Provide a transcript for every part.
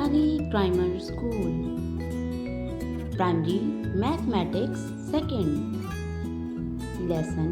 Abdali Primary School. Primary Mathematics 2nd. Lesson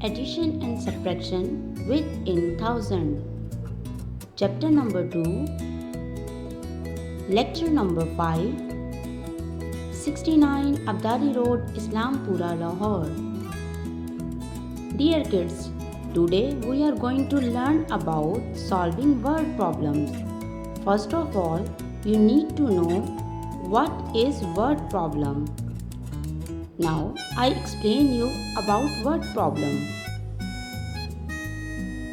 Addition and Subtraction within 1000. Chapter number 2. Lecture number 5. 69 Abdali Road, Islampura, Lahore. Dear kids, today we are going to learn about solving word problems. First of all, you need to know what is word problem. Now I explain you about word problem.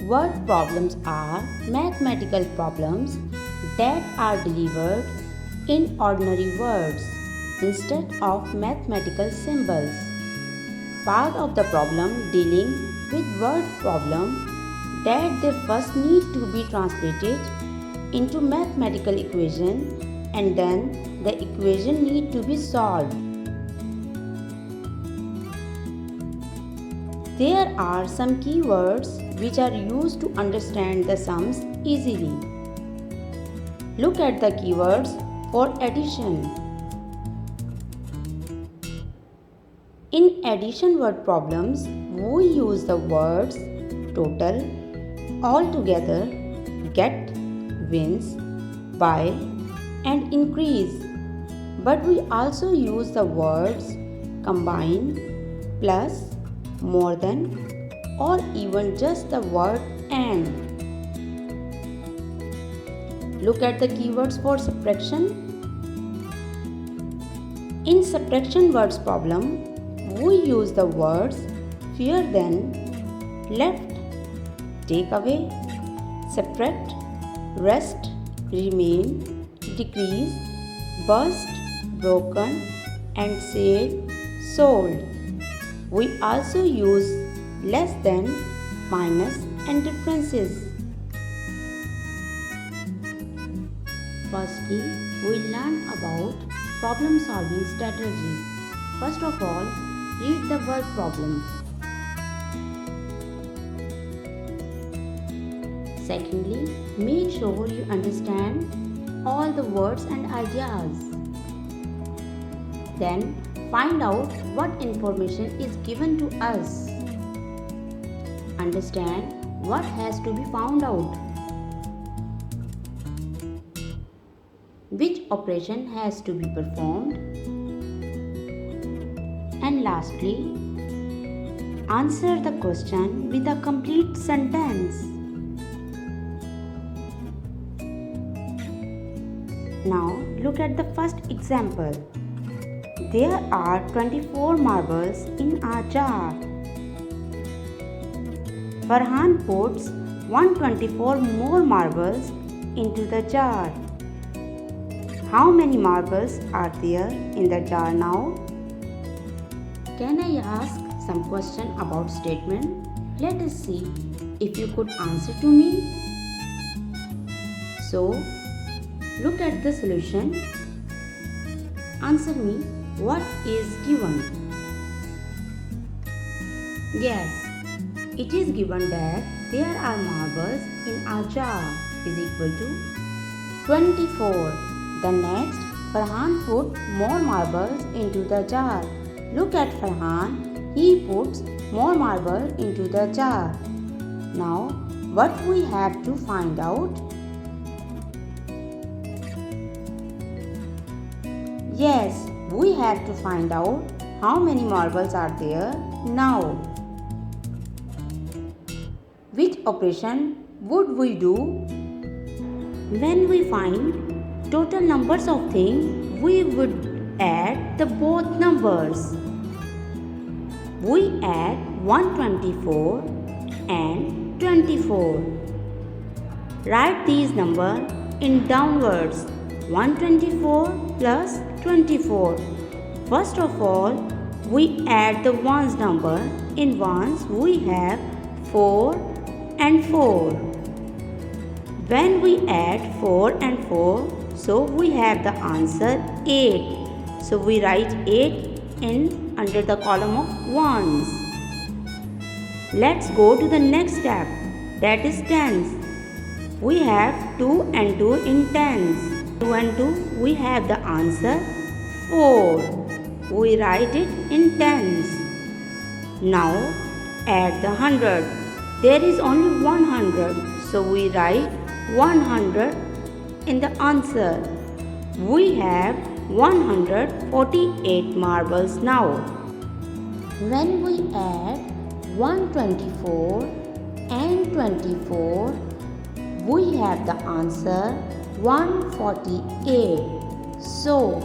Word problems are mathematical problems that are delivered in ordinary words instead of mathematical symbols. Part of the problem dealing with word problem that they first need to be translated into mathematical equation and then the equation need to be solved. There are some keywords which are used to understand the sums easily. Look at the keywords for addition. In addition word problems, we use the words total, altogether, get, wins, by, and increase. But we also use the words combine, plus, more than, or even just the word and. Look at the keywords for subtraction. In subtraction words problem, we use the words fewer than, left, take away, subtract, rest, remain, decrease, burst, broken, and sale, sold. We also use less than, minus, and differences. Firstly, we learn about problem solving strategy. First of all, read the word problem. Secondly, make sure you understand all the words and ideas. Then, find out what information is given to us. Understand what has to be found out. Which operation has to be performed. And lastly, answer the question with a complete sentence. Now look at the first example. There are 24 marbles in a jar. Farhan puts 124 more marbles into the jar. How many marbles are there in the jar now? Can I ask some question about statement? Let us see if you could answer to me. So, look at the solution. Answer me what is given. Yes, it is given that there are marbles in a jar is equal to 24. The next, Farhan put more marbles into the jar. Look at Farhan, he puts more marble into the jar. Now, what we have to find out? Yes, we have to find out how many marbles are there now. Which operation would we do? When we find total numbers of things, we would add the both numbers. We add 124 and 24. Write these numbers in downwards. 124 plus 24. First of all, we add the ones number. In ones, we have 4 and 4. When we add 4 and 4, so we have the answer 8. So we write 8 in under the column of ones. Let's go to the next step, that is tens. We have 2 and 2 in tens. 2 and 2, we have the answer 4. We write it in tens. Now add the 100. There is only 100, so we write 100 in the answer. We have 148 marbles now. When we add 124 and 24, we have the answer 148. So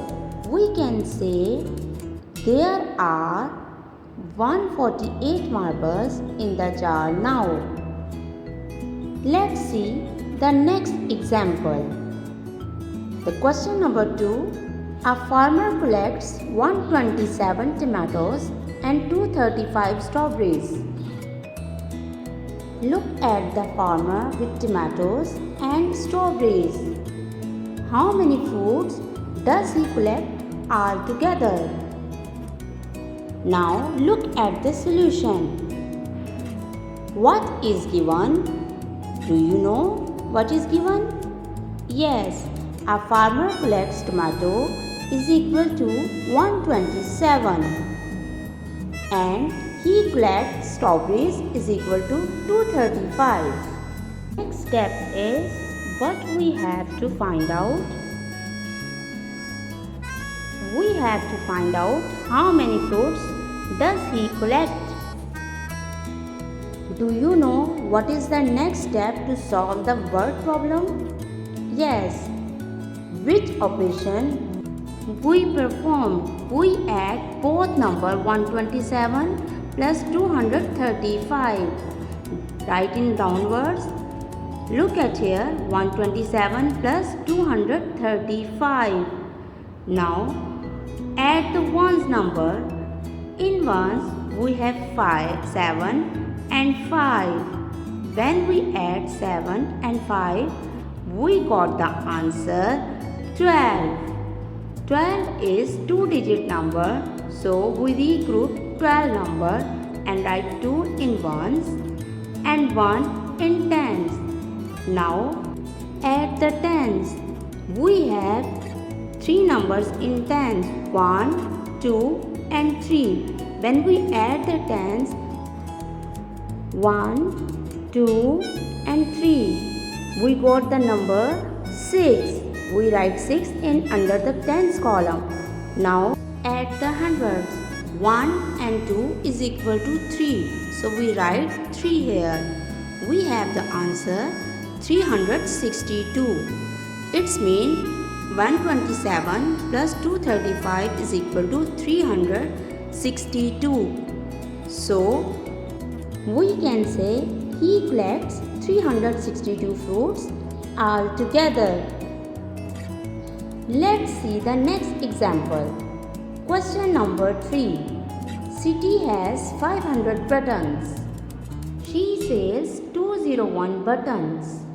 we can say there are 148 marbles in the jar now. Let's see the next example. The question number 2. A farmer collects 127 tomatoes and 235 strawberries. Look at the farmer with tomatoes and strawberries. How many fruits does he collect altogether? Now look at the solution. What is given? Do you know what is given? Yes, a farmer collects tomato is equal to 127 and he collects strawberries is equal to 235. Next step is what we have to find out. We have to find out how many fruits does he collect. Do you know what is the next step to solve the word problem? Yes. Which operation we perform? We add both number 127 plus 235. Write in downwards. Look at here, 127 plus 235. Now add the ones number. In ones we have 5, 7 and 5. When we add 7 and 5, we got the answer 12. 12 is 2-digit number, so we regroup 12 number and write 2 in ones and 1 in tens. Now add the tens. We have 3 numbers in tens, 1, 2 and 3. When we add the tens, 1, 2 and 3, we got the number 6. We write 6 in under the tens column. Now add the hundreds. 1 and 2 is equal to 3. So we write 3 here. We have the answer 362. It's mean 127 plus 235 is equal to 362. So we can say he collects 362 fruits altogether. Let's see the next example. Question number 3. City has 500 buttons. She sells 201 buttons.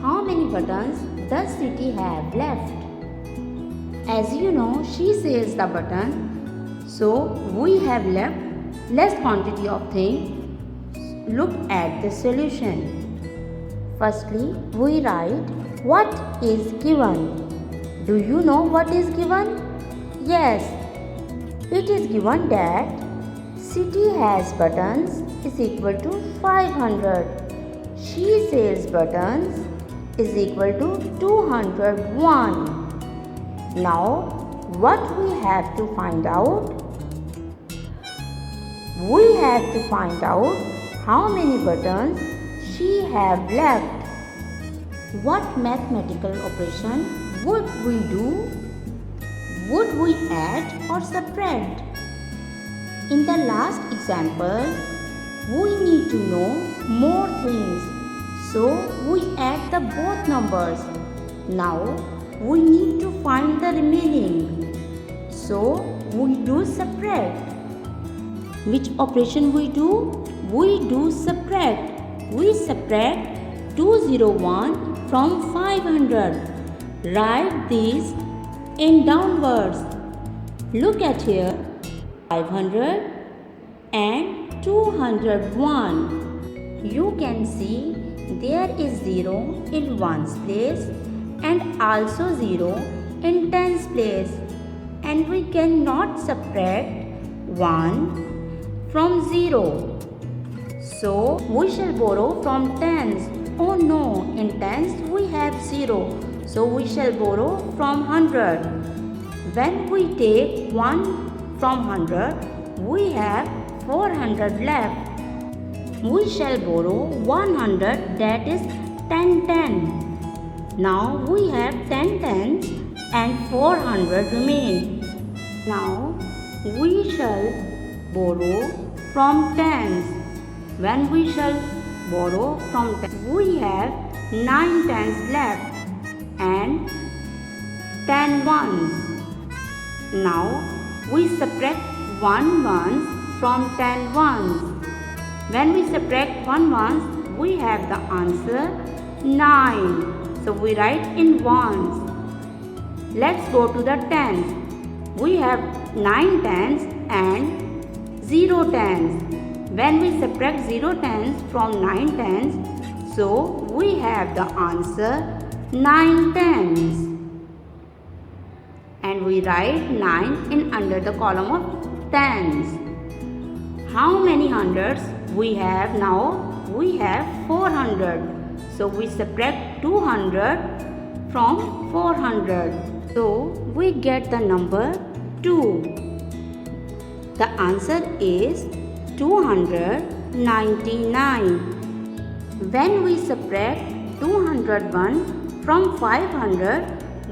How many buttons does City have left? As you know, she sells the button, so we have left less quantity of thing. Look at the solution. Firstly, we write what is given. Do you know what is given? Yes, it is given that City has buttons is equal to 500. She sells buttons is equal to 201. Now, what we have to find out? We have to find out how many buttons she have left. What mathematical operation would we do? Would we add or subtract? In the last example, we need to know more things. So we add the both numbers. Now we need to find the remaining. So we do subtract. Which operation we do? We do subtract. We subtract 201 from 500. Write these in downwards. Look at here, 500 and 201. You can see There is 0 in 1's place and also 0 in 10's place, and we cannot subtract 1 from 0. So we shall borrow from 10's. Oh no, in 10's we have 0. So we shall borrow from 100. When we take 1 from 100, we have 400 left. We shall borrow 100, that is 10 10. Now we have 10 tens and 400 remain. Now we shall borrow from tens. When we shall borrow from tens, we have 9 tens left and 10 ones. Now we subtract 1 ones from 10 ones. When we subtract 1 ones, we have the answer 9. So we write in ones. Let's go to the tens. We have 9 tens and 0 tens. When we subtract 0 tens from 9 tens, so we have the answer 9 tens. And we write 9 in under the column of tens. How many hundreds we have now? We have 400. So we subtract 200 from 400. So we get the number 2. The answer is 299. When we subtract 201 from 500,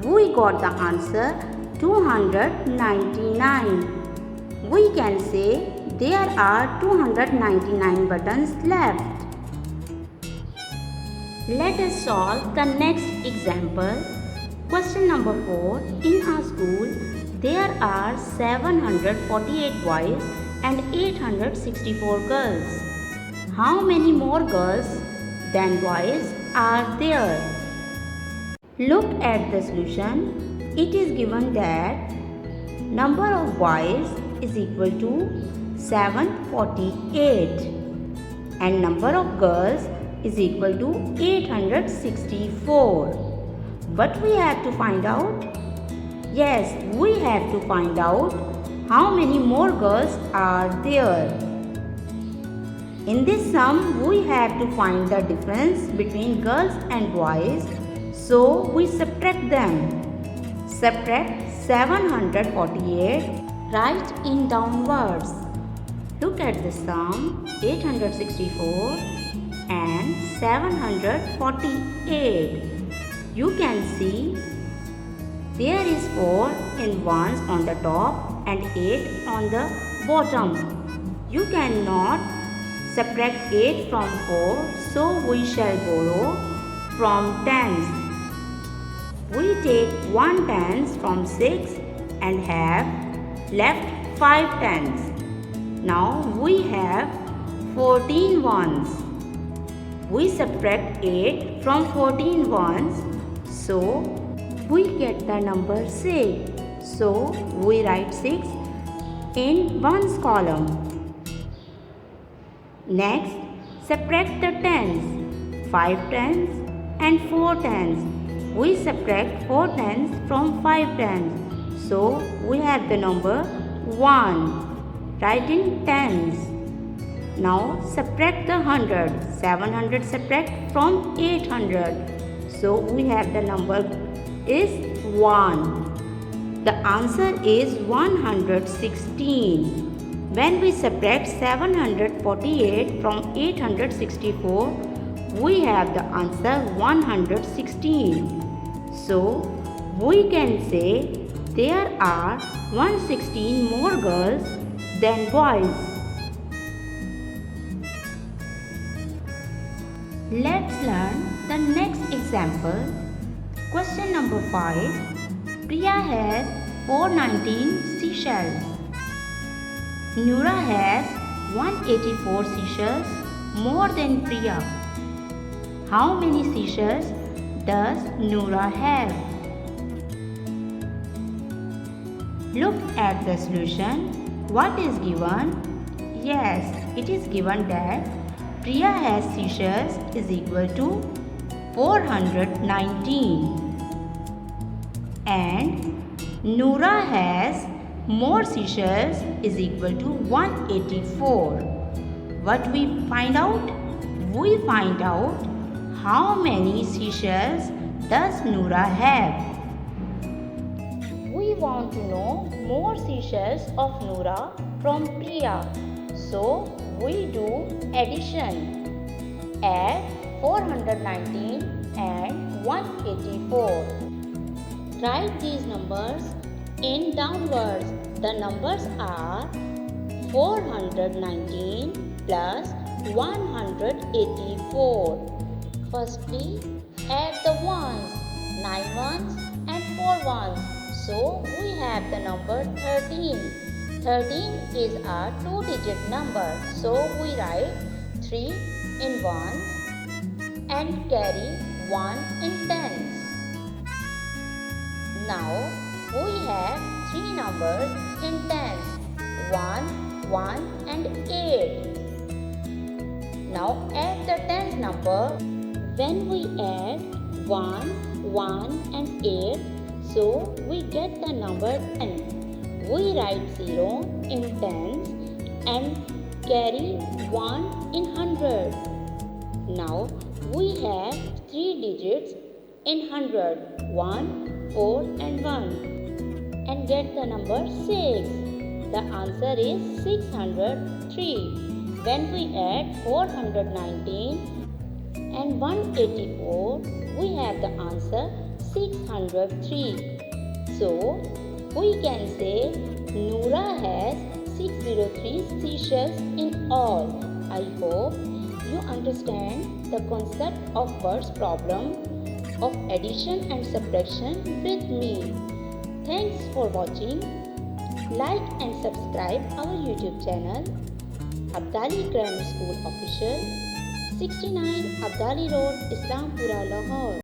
we got the answer 299. We can say there are 299 buttons left. Let us solve the next example. Question number 4. In our school, there are 748 boys and 864 girls. How many more girls than boys are there? Look at the solution. It is given that number of boys is equal to 748 and number of girls is equal to 864. What we have to find out? Yes, we have to find out how many more girls are there. In this sum, we have to find the difference between girls and boys, so we subtract them. Subtract 748, write in downwards. Look at the sum, 864 and 748. You can see there is 4 in ones on the top and 8 on the bottom. You cannot subtract 8 from 4, so we shall borrow from tens. We take 1 tens from 6 and have left 5 tens. Now we have 14 ones. We subtract 8 from 14 ones, so we get the number 6. So we write 6 in ones column. Next, subtract the tens. 5 tens and 4 tens. We subtract 4 tens from 5 tens. So we have the number 1. Write in tens. Now subtract the 100. 700 subtract from 800. So we have the number is 1. The answer is 116. When we subtract 748 from 864, we have the answer 116. So we can say there are 116 more girls than boys. Let's learn the next example. Question number 5. Priya has 419 seashells. Noora has 184 seashells more than Priya. How many seashells does Noora have? Look at the solution. What is given? Yes, it is given that Priya has seashells is equal to 419. And Noora has more seashells is equal to 184. What we find out? We find out how many seashells does Noora have. We want to know more seashells of Noora from Priya. So we do addition. Add 419 and 184. Write these numbers in downwards. The numbers are 419 plus 184. Firstly, add the ones, 9 ones and 4 ones. So we have the number 13. 13 is a 2-digit number. So we write 3 in ones and carry 1 in tens. Now we have 3 numbers in tens, 1, 1 and 8. Now add the tens number. When we add 1, 1 and 8, so we get the number 10. We write 0 in tens and carry 1 in 100. Now we have 3 digits in 100, 1, 4 and 1, and get the number 6. The answer is 603. When we add 419 and 184, we have the answer 603. So we can say Noora has 603 seashells in all. I hope you understand the concept of words problem of addition and subtraction with me. Thanks for watching. Like and subscribe our YouTube channel, Abdali Grammar School Official, 69 Abdali Road, Islampura, Lahore.